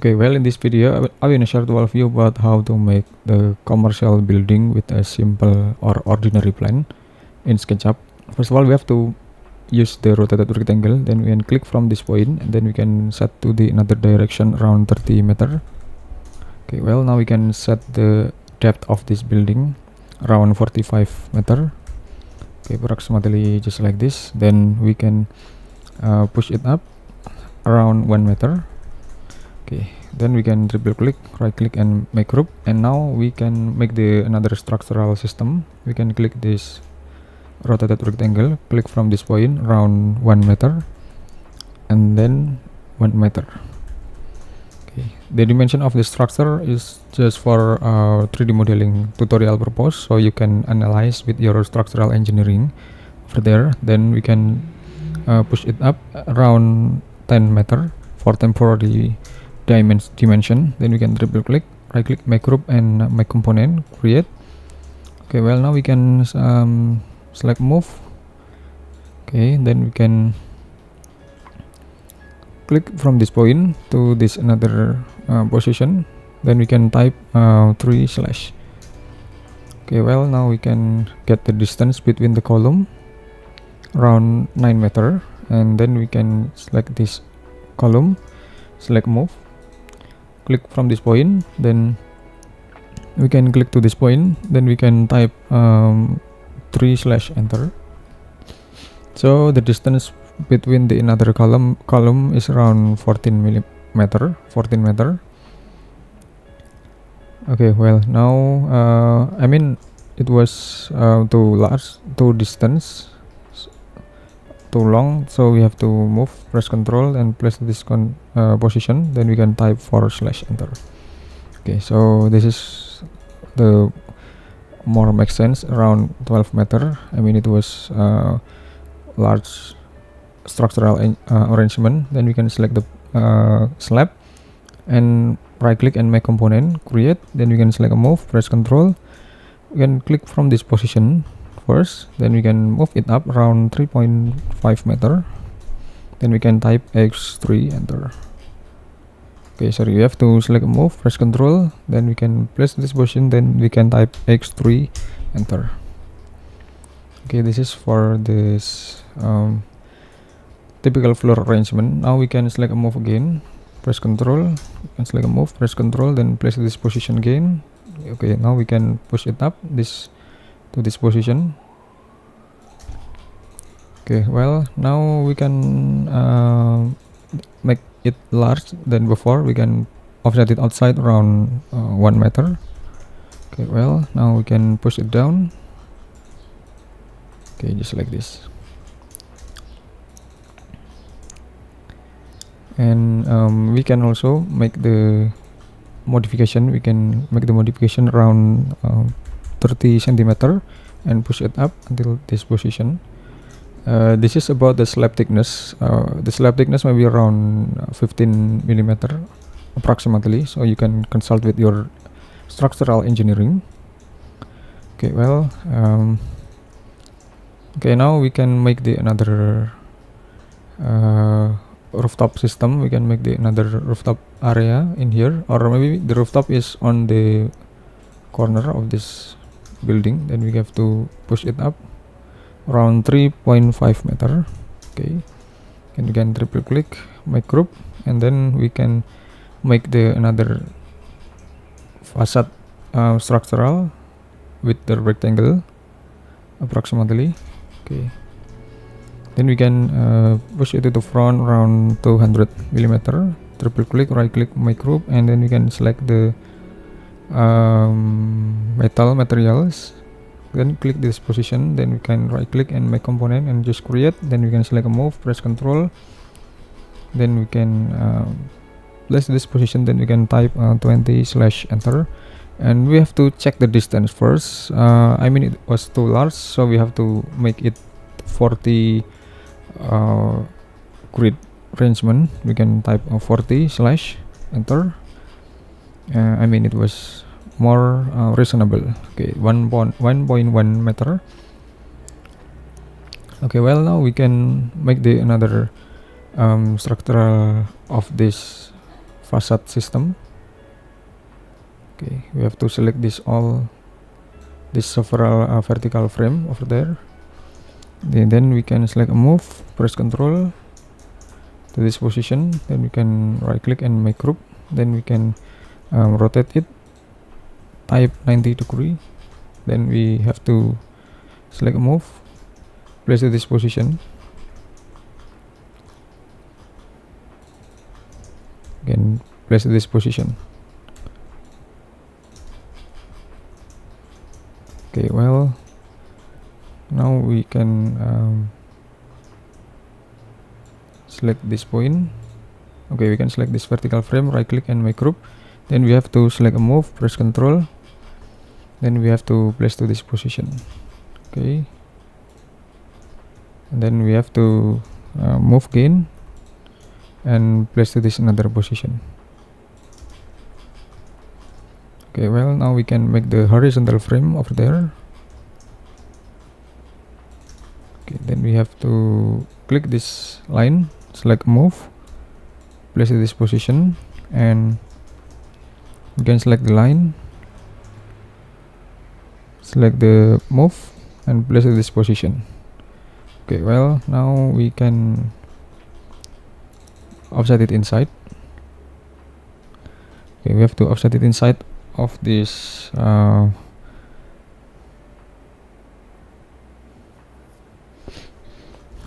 Okay, well, in this video, I will share to all of you about how to make the commercial building with a simple or ordinary plan in SketchUp. First of all, we have to use the rotated rectangle. Then we can click from this point, and then we can set to the another direction around 30 meter. Okay, well, now we can set the depth of this building around 45 meter. Okay, approximately just like this. Then we can push it up around 1 meter. Okay, then we can triple click, right click, and make group. And now we can make the another structural system. We can click this rotated rectangle, click from this point around 1 meter, and then 1 meter. Okay, the dimension of the structure is just for 3D modeling tutorial purpose, so you can analyze with your structural engineering over there. Then we can push it up around 10 meter for temporary dimension. Then we can triple click, right click, make group, and make component, create. Okay, well, now we can select move. Okay, then we can click from this point to this another position. Then we can type 3/. Okay, well, now we can get the distance between the column around 9 meter, and then we can select this column, select move, click from this point, then we can click to this point, then we can type 3/ enter. So the distance between the another column is around 14 meter. Okay, well, now I mean it was too large, too distance, too long, so we have to move, press Ctrl and place this position. Then we can type 4/ enter. Okay, so this is the more makes sense, around 12 meter. I mean it was large structural arrangement. Then we can select the slab and right click and make component, create. Then we can select a move, press Ctrl. We can click from this position first, then we can move it up around 3.5 meter. Then we can type x3, enter. Okay, sorry, we have to select a move, press Ctrl, then we can place this position, then we can type x3, enter. Okay, this is for this typical floor arrangement. Now we can select a move again, press Ctrl, and select a move, press Ctrl, then place this position again. Okay, now we can push it up to this position. Okay, well, now we can make it large than before. We can offset it outside around 1 meter. Okay, well, now we can push it down. Okay, just like this. And we can also make the modification. We can make the modification around 30 centimeter and push it up until this position. This is about the slab thickness. The slab thickness may be around 15 millimeter approximately, so you can consult with your structural engineering. Okay, well, okay, now we can make the another rooftop system. We can make the another rooftop area in here, or maybe the rooftop is on the corner of this building. Then we have to push it up around 3.5 meter. Okay, and we can triple click, make group, and then we can make the another facade structural with the rectangle approximately. Okay, then we can push it to the front around 200 millimeter, triple click, right click, make group, and then we can select the metal materials, then click this position. Then we can right click and make component and just create. Then we can select a move, press Ctrl, then we can place this position, then we can type 20/ enter. And we have to check the distance first. I mean it was too large, so we have to make it 40 grid arrangement. We can type 40/ enter. I mean it was more reasonable. Okay, 1.1 meter. Okay, well, now we can make the another structure of this facade system. Okay, we have to select this several vertical frame over there. Then we can select a move, press Ctrl to this position. Then we can right click and make group. Then we can rotate it, type 90 degree. Then we have to select a move, place to this position. Again, place to this position. Okay, well, now we can select this point. Okay, we can select this vertical frame, right click and make group. Then we have to select a move, press Ctrl. Then we have to place to this position. Okay, and then we have to move again and place to this another position. Okay, well, now we can make the horizontal frame over there. Okay, then we have to click this line, select move, place to this position, and we can select the line, select the move, and place to this position. Okay, well, now we can offset it inside. Okay, we have to offset it inside of this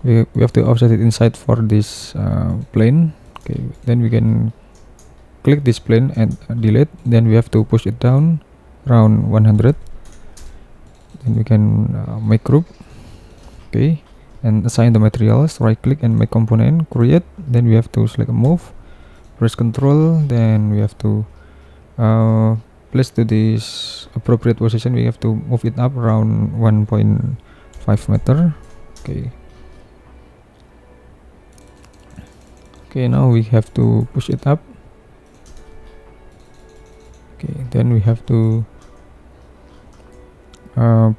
we have to offset it inside for this plane. Okay, then we can click this plane and delete. Then we have to push it down around 100. Then we can make group. Okay, and assign the materials, right click and make component, create. Then we have to select a move, press Ctrl. Then we have to place to this appropriate position. We have to move it up around 1.5 meter. Okay, now we have to push it up. Okay, then we have to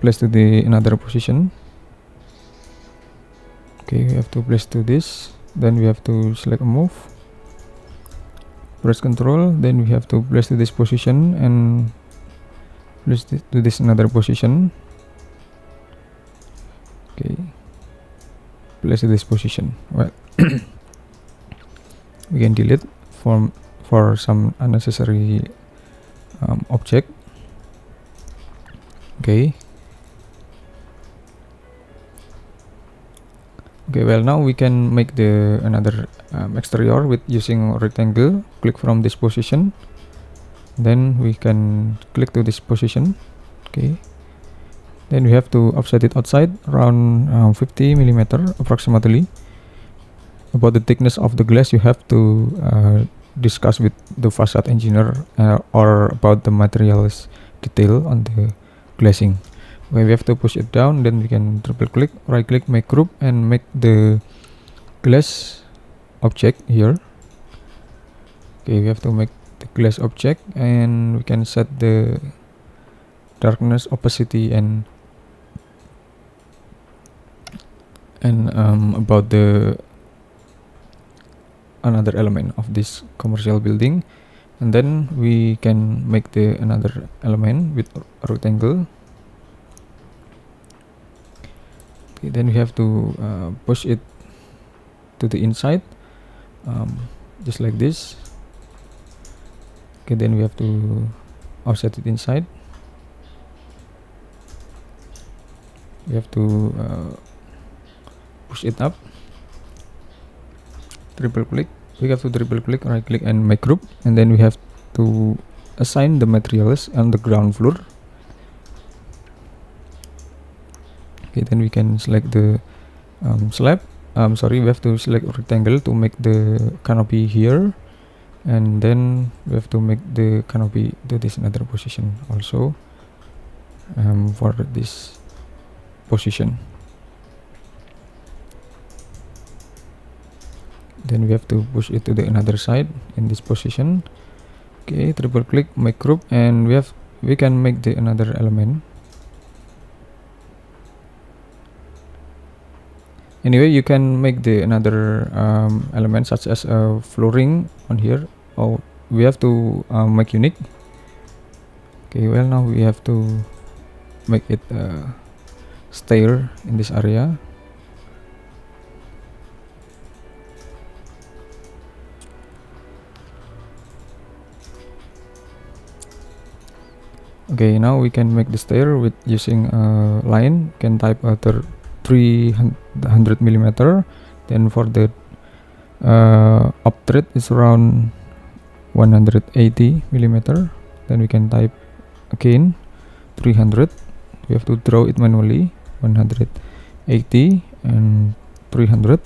place to the another position. Okay, we have to place to this. Then we have to select a move, press Ctrl. Then we have to place to this position and place to this another position. Okay, place to this position. Well, we can delete for some unnecessary object. Okay, well, now we can make the another exterior with using rectangle. Click from this position, then we can click to this position. Okay, then we have to offset it outside around 50 millimeter approximately. About the thickness of the glass, you have to discuss with the facade engineer or about the materials detail on the glazing. Okay, we have to push it down. Then we can triple click, right click, make group, and make the glass object here. Okay, we have to make the glass object, and we can set the darkness, opacity, and about the another element of this commercial building. And then we can make the another element with rectangle. Okay, then we have to push it to the inside, just like this. Okay, then we have to offset it inside. We have to push it up, triple click. We have to triple click, right click, and make group. And then we have to assign the materials on the ground floor. Okay, then we can select the slab. We have to select rectangle to make the canopy here, and then we have to make the canopy to this another position also for this position. Then we have to push it to the another side in this position. Okay, triple click, make group, and we can make the another element. Anyway, you can make the another element such as a flooring on here, or we have to make unique. Okay, well, now we have to make it stair in this area. Okay, now we can make the stair with using a line. Can type 300 millimeter. Then for the up thread is around 180 millimeter. Then we can type again 300. We have to draw it manually. 180 and 300,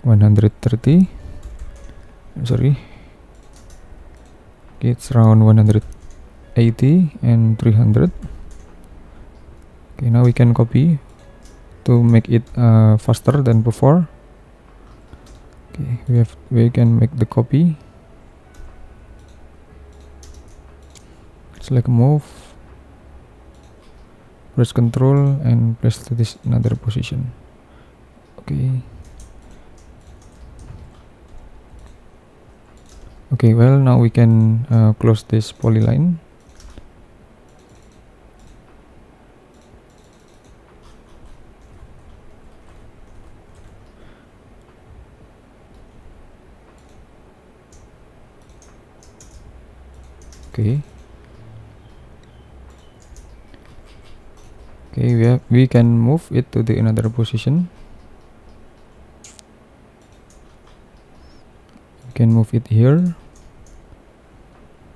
130. Sorry. Okay, it's around 180 and 300. Okay, now we can copy to make it faster than before. Okay, we can make the copy. Select move, press Ctrl and place to this another position. Okay. Okay, well, now we can close this polyline. Okay. Okay, we can move it to the another position. We can move it here,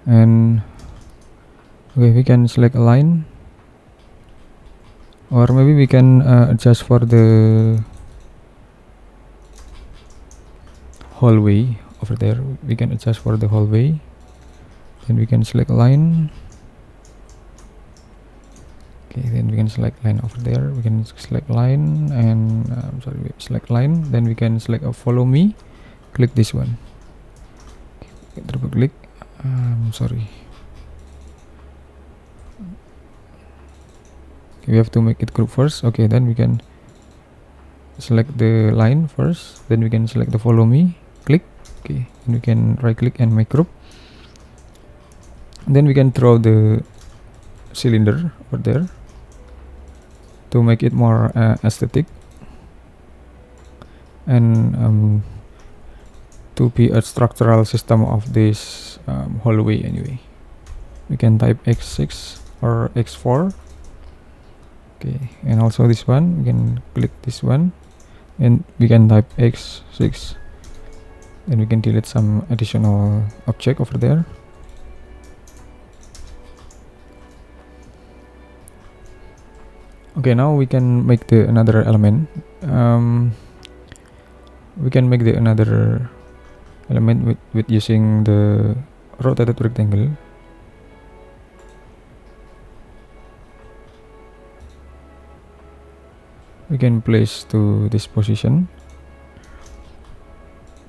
and okay, we can select a line, or maybe we can adjust for the hallway over there. We can adjust for the hallway. Then we can select a line. Okay, then we can select line over there. We can select line and select line. Then we can select a follow me. Click this one. Okay, triple click. Okay, we have to make it group first. Okay, then we can select the line first. Then we can select the follow me. Click. Okay, and we can right click and make group. And then we can throw the cylinder over there to make it more aesthetic and to be a structural system of this hallway. Anyway, we can type x6 or x4. Okay, and also this one we can click this one and we can type x6. Then we can delete some additional object over there. Okay, now we can make the another element. We can make the another element with using the rotated rectangle. We can place to this position.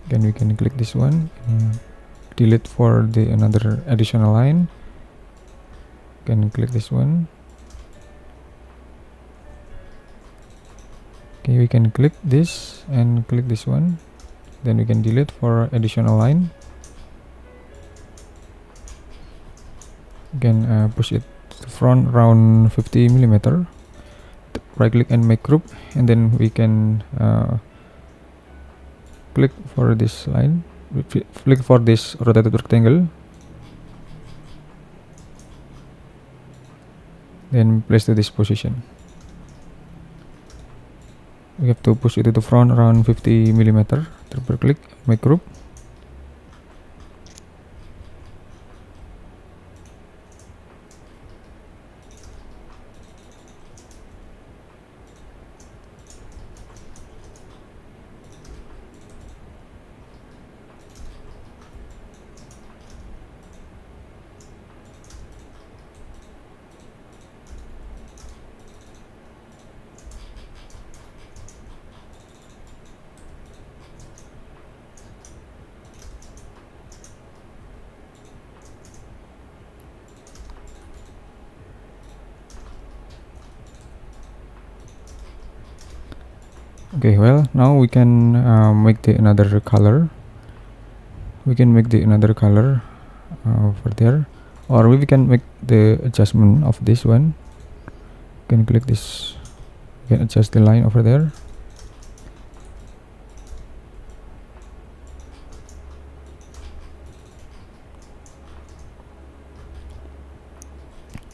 Then we can click this one and delete for the another additional line. Can click this one. Okay, we can click this and click this one. Then we can delete for additional line. You can push it to the front around 50 millimeter. Right click and make group, and then we can click for this line. Click for this rotated rectangle. Then place to this position. We have to push it to the front around 50 millimeter. Triple click, make group. Okay, well, now we can make the another color. We can make the another color. over there, or we can make the adjustment of this one. You can click this, you can adjust the line over there.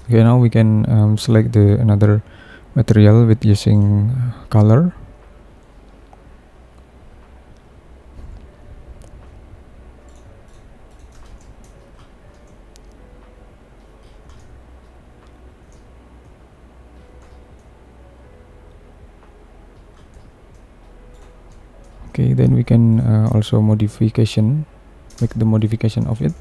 Okay, now we can select the another material with using color. Okay, then we can also make the modification of it.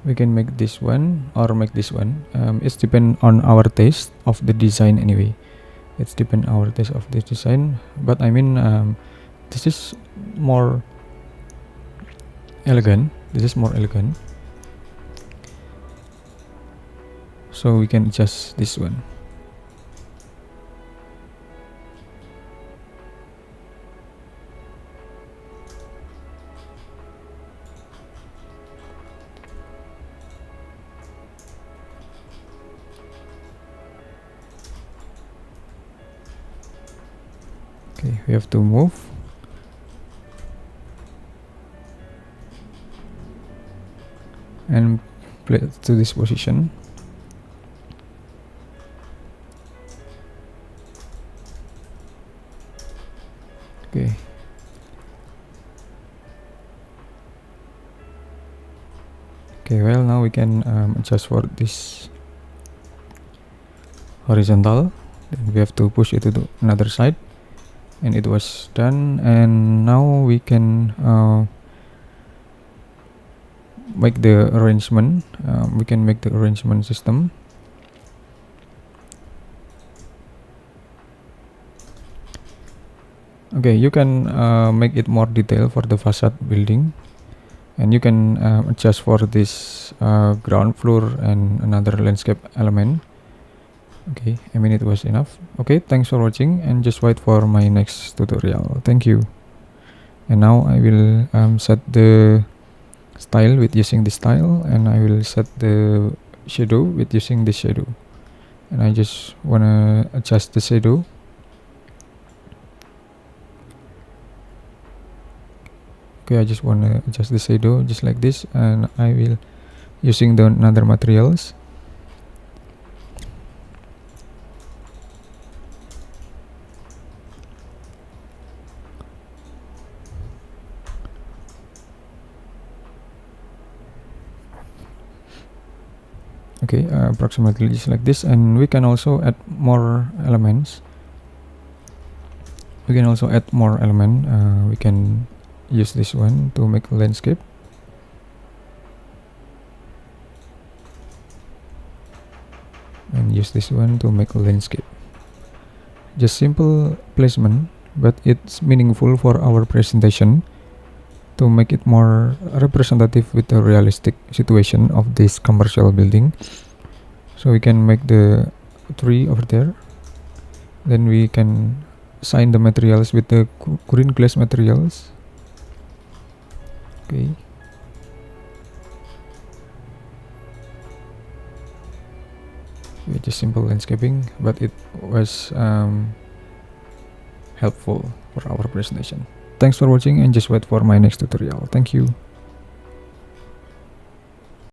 We can make this one or make this one. It's depend on our taste of the design anyway. It's depend our taste of this design, but I mean this is more elegant. So we can adjust this one. Okay, we have to move. And place to this position. Okay. Okay, well, now we can adjust for this horizontal. Then we have to push it to the another side, and it was done. And now we can make the arrangement. We can make the arrangement system. Okay, you can make it more detailed for the facade building, and you can adjust for this ground floor and another landscape element. Okay, I mean it was enough. Okay, thanks for watching, and just wait for my next tutorial. Thank you. And now I will set the style with using this style, and I will set the shadow with using this shadow, and I just wanna adjust the shadow. Okay, I just wanna adjust the shadow just like this, and I will using the another materials. Okay, approximately just like this, and we can also add more elements. We can use this one to make a landscape. And use this one to make a landscape. Just simple placement, but it's meaningful for our presentation to make it more representative with the realistic situation of this commercial building. So we can make the tree over there. Then we can sign the materials with the green glass materials. Okay. Just simple landscaping, but it was helpful for our presentation. Thanks for watching, and just wait for my next tutorial. Thank you.